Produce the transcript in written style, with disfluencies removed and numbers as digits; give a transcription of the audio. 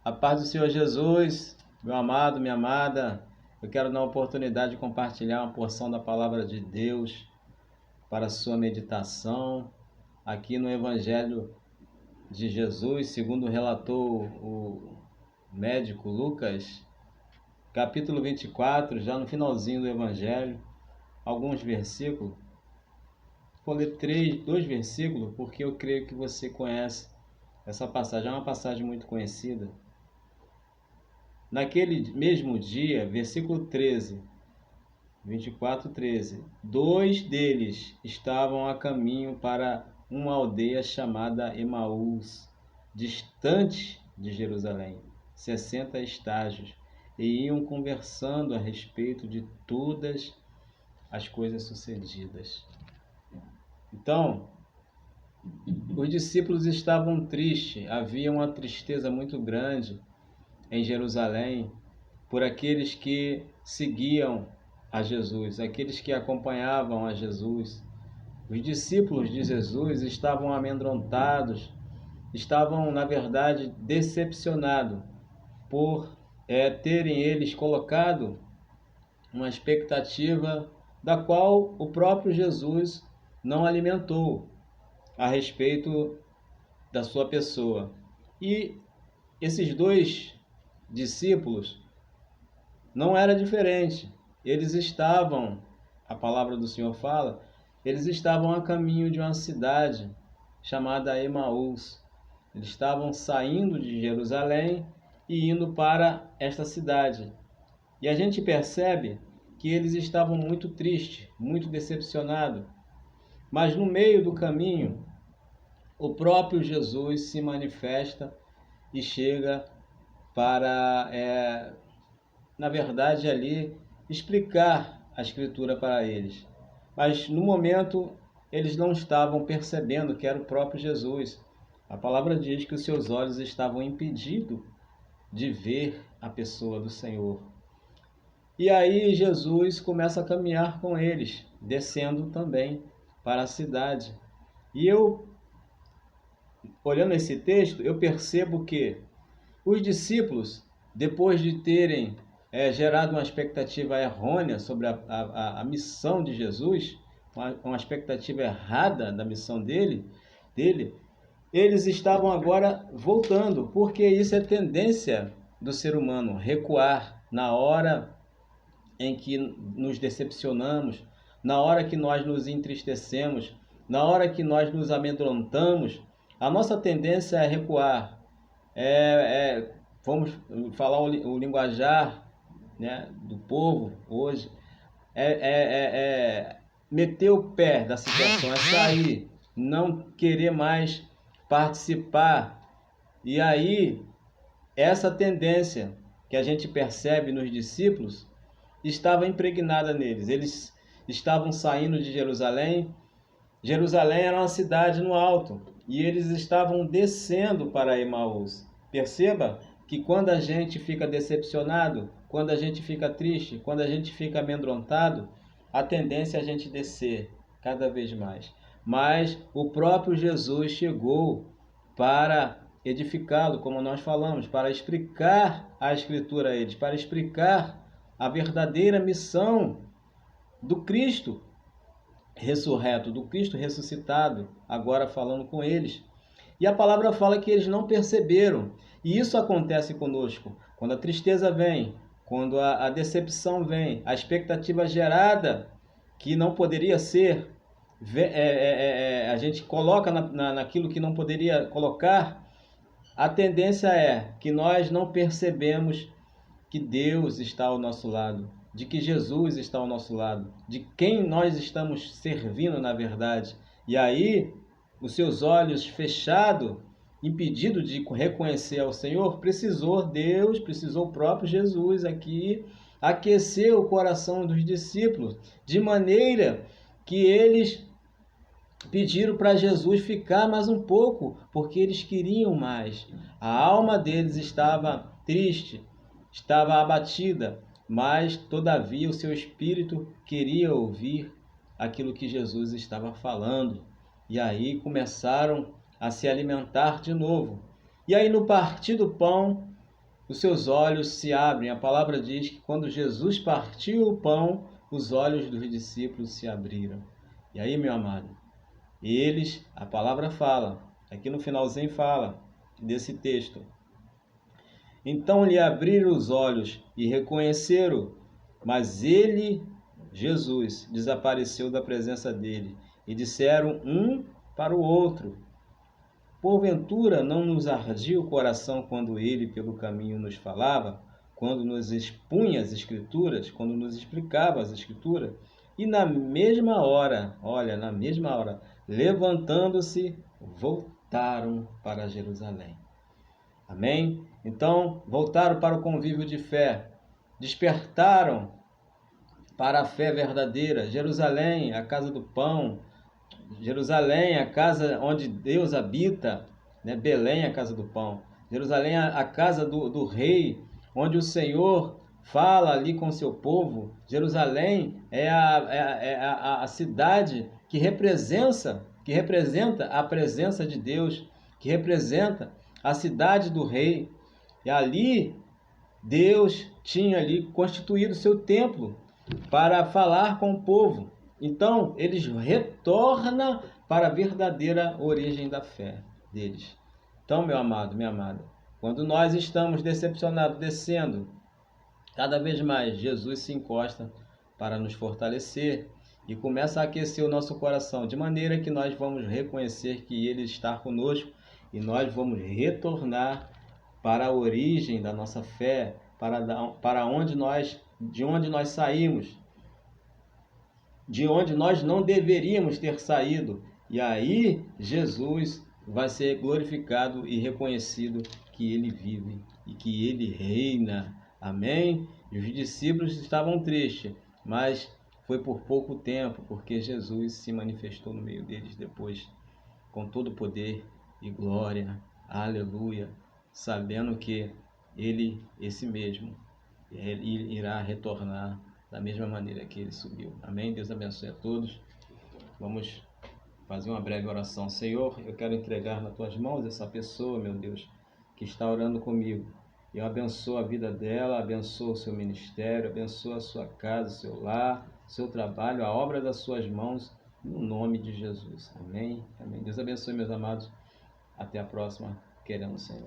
A paz do Senhor Jesus, meu amado, minha amada, eu quero dar a oportunidade de compartilhar uma porção da palavra de Deus para a sua meditação aqui no Evangelho de Jesus, segundo relatou o médico Lucas, capítulo 24, já no finalzinho do Evangelho, alguns versículos. Vou ler dois versículos, porque eu creio que você conhece essa passagem, é uma passagem muito conhecida. Naquele mesmo dia, versículo 13, 24, 13, dois deles estavam a caminho para uma aldeia chamada Emaús, distante de Jerusalém, 60 estágios, e iam conversando a respeito de todas as coisas sucedidas. Então, os discípulos estavam tristes, havia uma tristeza muito grande em Jerusalém por aqueles que seguiam a Jesus, aqueles que acompanhavam a Jesus. Os discípulos de Jesus estavam amedrontados, estavam, na verdade, decepcionados por terem eles colocado uma expectativa da qual o próprio Jesus não alimentou a respeito da sua pessoa. E esses dois discípulos não era diferente. Eles estavam, a palavra do Senhor fala, eles estavam a caminho de uma cidade chamada Emaús. Eles estavam saindo de Jerusalém e indo para esta cidade. E a gente percebe que eles estavam muito tristes, muito decepcionados. Mas no meio do caminho, o próprio Jesus se manifesta e chega para, na verdade, ali explicar a Escritura para eles. Mas no momento eles não estavam percebendo que era o próprio Jesus. A palavra diz que os seus olhos estavam impedidos de ver a pessoa do Senhor. E aí Jesus começa a caminhar com eles, descendo também para a cidade. E eu, olhando esse texto, eu percebo que os discípulos, depois de terem gerado uma expectativa errônea sobre a missão de Jesus, uma expectativa errada da missão dele, eles estavam agora voltando, porque isso é tendência do ser humano, recuar na hora em que nos decepcionamos, na hora que nós nos entristecemos, na hora que nós nos amedrontamos, a nossa tendência é recuar. Vamos falar o linguajar, né, do povo hoje, meter o pé da situação, é sair, não querer mais participar. E aí, essa tendência que a gente percebe nos discípulos estava impregnada neles. Eles estavam saindo de Jerusalém. Jerusalém era uma cidade no alto e eles estavam descendo para Emaús. Perceba que quando a gente fica decepcionado, quando a gente fica triste, quando a gente fica amedrontado, a tendência é a gente descer cada vez mais. Mas o próprio Jesus chegou para edificá-lo, como nós falamos, para explicar a Escritura a eles, para explicar a verdadeira missão do Cristo ressurreto, do Cristo ressuscitado, agora falando com eles. E a palavra fala que eles não perceberam. E isso acontece conosco. Quando a tristeza vem, quando a decepção vem, a expectativa gerada, que não poderia ser, a gente coloca naquilo que não poderia colocar, a tendência é que nós não percebemos que Deus está ao nosso lado, de que Jesus está ao nosso lado, de quem nós estamos servindo na verdade. E aí, os seus olhos fechados, impedido de reconhecer ao Senhor, precisou o próprio Jesus aqui aquecer o coração dos discípulos, de maneira que eles pediram para Jesus ficar mais um pouco, porque eles queriam mais. A alma deles estava triste, estava abatida, mas todavia o seu espírito queria ouvir aquilo que Jesus estava falando. E aí começaram a se alimentar de novo. E aí no partir do pão, os seus olhos se abrem. A palavra diz que quando Jesus partiu o pão, os olhos dos discípulos se abriram. E aí, meu amado, eles, a palavra fala, aqui no finalzinho fala desse texto. Então lhe abriram os olhos e reconheceram, mas ele, Jesus, desapareceu da presença dele. E disseram um para o outro: porventura não nos ardia o coração quando ele pelo caminho nos falava, quando nos expunha as Escrituras, quando nos explicava as Escrituras? E na mesma hora, olha, na mesma hora, levantando-se, voltaram para Jerusalém. Amém? Então, voltaram para o convívio de fé, despertaram para a fé verdadeira. Jerusalém, a casa do pão, Jerusalém, a casa onde Deus habita, né? Belém, a casa do pão. Jerusalém, a casa do rei, onde o Senhor fala ali com o seu povo. Jerusalém é a cidade que representa a presença de Deus, que representa a cidade do rei. E ali Deus tinha ali constituído seu templo para falar com o povo. Então, eles retornam para a verdadeira origem da fé deles. Então, meu amado, minha amada, quando nós estamos decepcionados, descendo, cada vez mais Jesus se encosta para nos fortalecer e começa a aquecer o nosso coração, de maneira que nós vamos reconhecer que Ele está conosco e nós vamos retornar para a origem da nossa fé, de onde nós saímos, de onde nós não deveríamos ter saído. E aí Jesus vai ser glorificado e reconhecido que Ele vive e que Ele reina. Amém? E os discípulos estavam tristes, mas foi por pouco tempo, porque Jesus se manifestou no meio deles depois, com todo poder e glória. Aleluia! Sabendo que Ele, esse mesmo, ele irá retornar da mesma maneira que Ele subiu. Amém? Deus abençoe a todos. Vamos fazer uma breve oração. Senhor, eu quero entregar nas Tuas mãos essa pessoa, meu Deus, que está orando comigo. Eu abençoo a vida dela, abençoo o seu ministério, abençoo a sua casa, o seu lar, o seu trabalho, a obra das suas mãos, no nome de Jesus. Amém? Amém. Deus abençoe, meus amados. Até a próxima, querendo o Senhor.